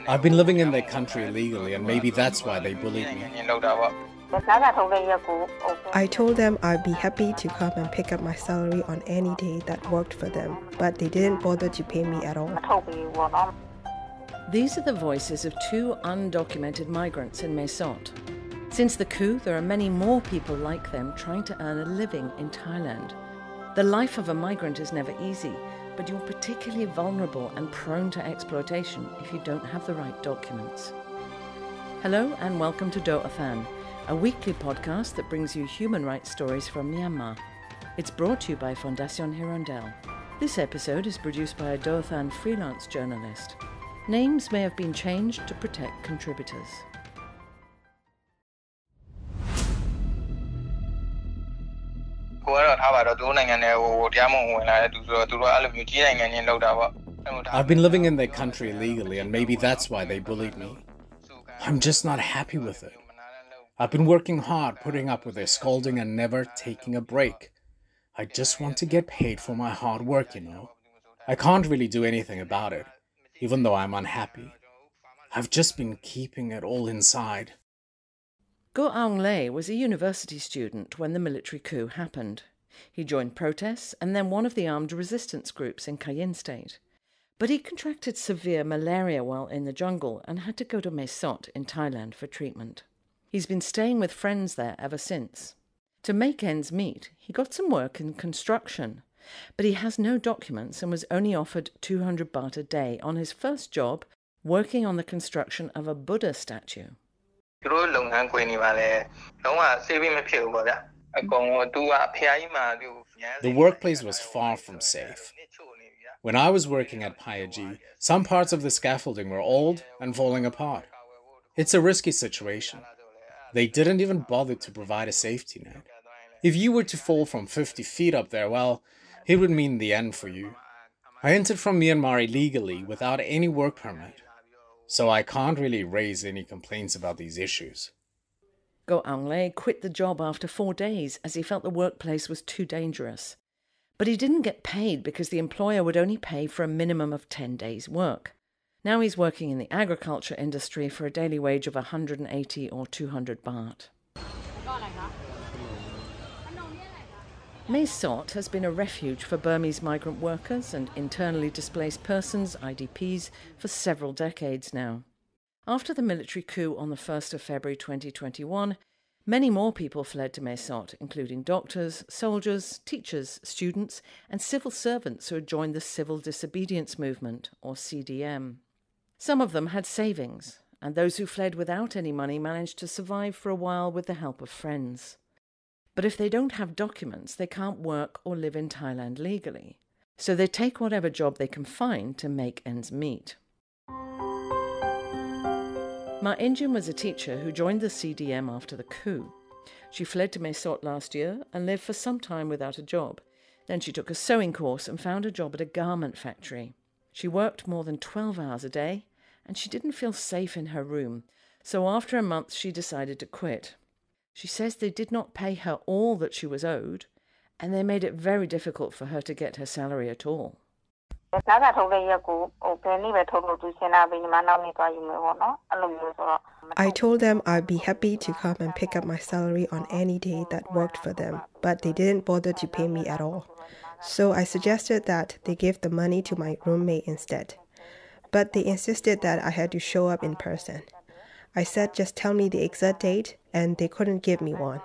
I've been living in their country illegally, and maybe that's why they bullied me. I told them I'd be happy to come and pick up my salary on any day that worked for them, but they didn't bother to pay me at all. These are the voices of two undocumented migrants in Mae Sot. Since the coup, there are many more people like them trying to earn a living in Thailand. The life of a migrant is never easy, but you're particularly vulnerable and prone to exploitation if you don't have the right documents. Hello and welcome to Do Athan, a weekly podcast that brings you human rights stories from Myanmar. It's brought to you by Fondation Hirondelle. This episode is produced by a Do Athan freelance journalist. Names may have been changed to protect contributors. I've been living in their country illegally, and maybe that's why they bullied me. I'm just not happy with it. I've been working hard, putting up with their scolding and never taking a break. I just want to get paid for my hard work, you know. I can't really do anything about it, even though I'm unhappy. I've just been keeping it all inside. Go Aung Lei was a university student when the military coup happened. He joined protests and then one of the armed resistance groups in Kayin state. But he contracted severe malaria while in the jungle and had to go to Mae Sot in Thailand for treatment. He's been staying with friends there ever since. To make ends meet, he got some work in construction, but he has no documents and was only offered 200 baht a day on his first job, working on the construction of a Buddha statue. The workplace was far from safe. When I was working at Payaji, some parts of the scaffolding were old and falling apart. It's a risky situation. They didn't even bother to provide a safety net. If you were to fall from 50 feet up there, well, it would mean the end for you. I entered from Myanmar illegally without any work permit, so I can't really raise any complaints about these issues. Go Aung Lei quit the job after 4 days as he felt the workplace was too dangerous. But he didn't get paid because the employer would only pay for a minimum of 10 days' work. Now he's working in the agriculture industry for a daily wage of 180 or 200 baht. Mae Sot has been a refuge for Burmese migrant workers and internally displaced persons, IDPs, for several decades now. After the military coup on the 1st of February 2021, many more people fled to Mae Sot, including doctors, soldiers, teachers, students, and civil servants who had joined the Civil Disobedience Movement, or CDM. Some of them had savings, and those who fled without any money managed to survive for a while with the help of friends. But if they don't have documents, they can't work or live in Thailand legally. So they take whatever job they can find to make ends meet. Ma Injun was a teacher who joined the CDM after the coup. She fled to Mae Sot last year and lived for some time without a job. Then she took a sewing course and found a job at a garment factory. She worked more than 12 hours a day, and she didn't feel safe in her room. So after a month, she decided to quit. She says they did not pay her all that she was owed, and they made it very difficult for her to get her salary at all. I told them I'd be happy to come and pick up my salary on any day that worked for them, but they didn't bother to pay me at all. So I suggested that they give the money to my roommate instead. But they insisted that I had to show up in person. I said just tell me the exact date, and they couldn't give me one.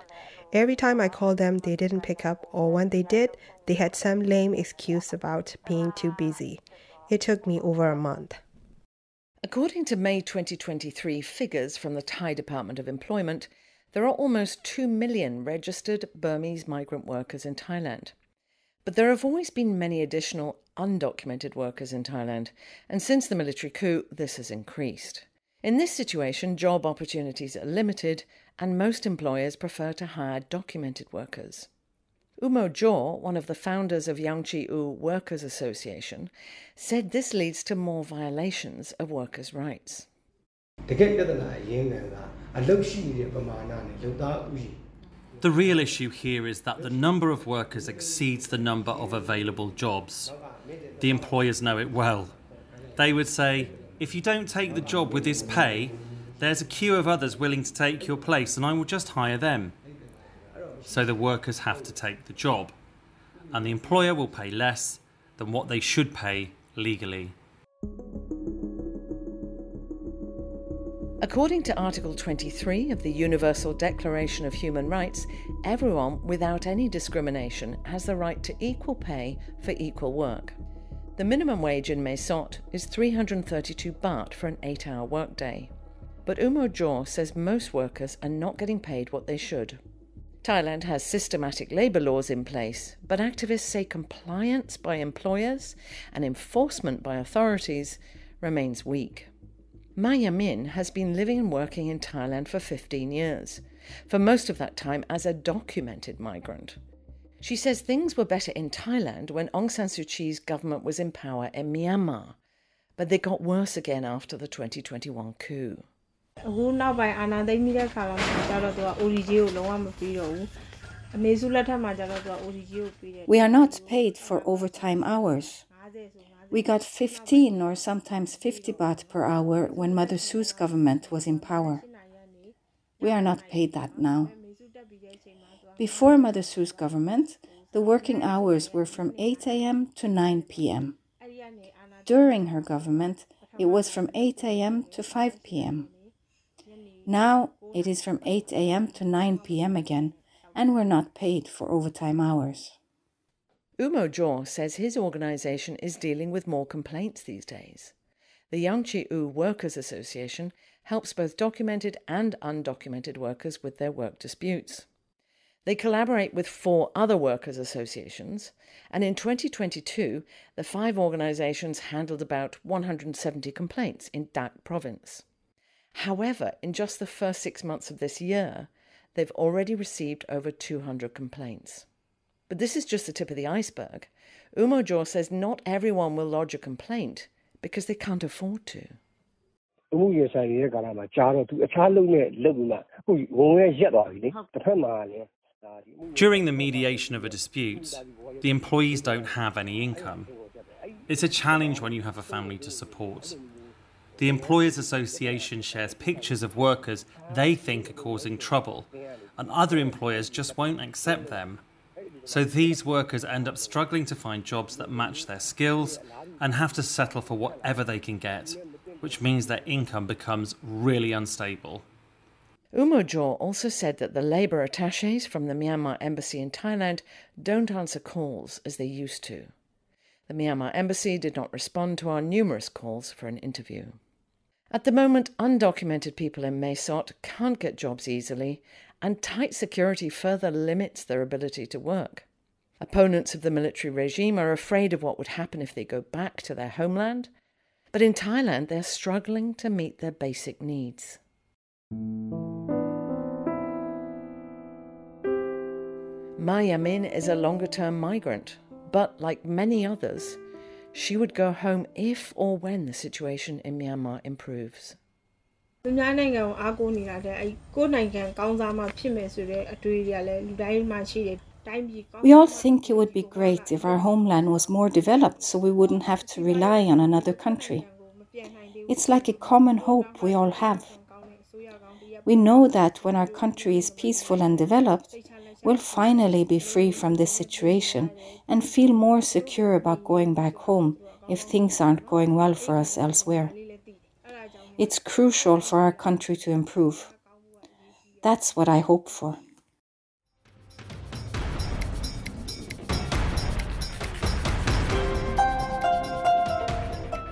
Every time I called them, they didn't pick up, or when they did, they had some lame excuse about being too busy. It took me over a month. According to May 2023 figures from the Thai Department of Employment, there are almost 2 million registered Burmese migrant workers in Thailand. But there have always been many additional undocumented workers in Thailand, and since the military coup, this has increased. In this situation, job opportunities are limited, and most employers prefer to hire documented workers. Umo Jaw, one of the founders of Yangchi U Workers Association, said this leads to more violations of workers' rights. The real issue here is that the number of workers exceeds the number of available jobs. The employers know it well. They would say, if you don't take the job with this pay, there's a queue of others willing to take your place and I will just hire them. So the workers have to take the job, and the employer will pay less than what they should pay legally. According to Article 23 of the Universal Declaration of Human Rights, everyone without any discrimination has the right to equal pay for equal work. The minimum wage in Mae Sot is 332 baht for an 8-hour workday. But Umo Jaw says most workers are not getting paid what they should. Thailand has systematic labour laws in place, but activists say compliance by employers and enforcement by authorities remains weak. Mae Min has been living and working in Thailand for 15 years, for most of that time as a documented migrant. She says things were better in Thailand when Aung San Suu Kyi's government was in power in Myanmar, but they got worse again after the 2021 coup. We are not paid for overtime hours. We got 15 or sometimes 50 baht per hour when Mother Sue's government was in power. We are not paid that now. Before Mother Sue's government, the working hours were from 8 a.m. to 9 p.m. During her government, it was from 8 a.m. to 5 p.m. Now it is from 8 a.m. to 9 p.m. again, and we're not paid for overtime hours. Umo Jaw says his organisation is dealing with more complaints these days. The Yangchi U Workers Association helps both documented and undocumented workers with their work disputes. They collaborate with 4 other workers' associations, and in 2022, the 5 organisations handled about 170 complaints in Dak province. However, in just the first 6 months of this year, they've already received over 200 complaints. But this is just the tip of the iceberg. Umo Jaw says not everyone will lodge a complaint because they can't afford to. During the mediation of a dispute, the employees don't have any income. It's a challenge when you have a family to support. The Employers Association shares pictures of workers they think are causing trouble, and other employers just won't accept them. So these workers end up struggling to find jobs that match their skills and have to settle for whatever they can get, which means their income becomes really unstable. Umo Jaw also said that the labour attachés from the Myanmar embassy in Thailand don't answer calls as they used to. The Myanmar embassy did not respond to our numerous calls for an interview. At the moment, undocumented people in Mae Sot can't get jobs easily, and tight security further limits their ability to work. Opponents of the military regime are afraid of what would happen if they go back to their homeland, but in Thailand they're struggling to meet their basic needs. Mae Min is a longer-term migrant, but like many others, she would go home if or when the situation in Myanmar improves. We all think it would be great if our homeland was more developed so we wouldn't have to rely on another country. It's like a common hope we all have. We know that when our country is peaceful and developed, we'll finally be free from this situation and feel more secure about going back home if things aren't going well for us elsewhere. It's crucial for our country to improve. That's what I hope for.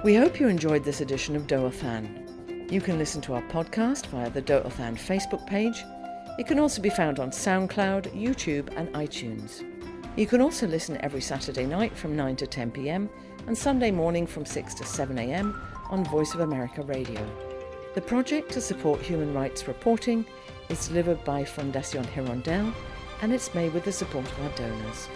We hope you enjoyed this edition of Doathan. You can listen to our podcast via the Doathan Facebook page. It can also be found on SoundCloud, YouTube and iTunes. You can also listen every Saturday night from 9 to 10 p.m. and Sunday morning from 6 to 7 a.m. on Voice of America Radio. The project to support human rights reporting is delivered by Fondation Hirondelle, and it's made with the support of our donors.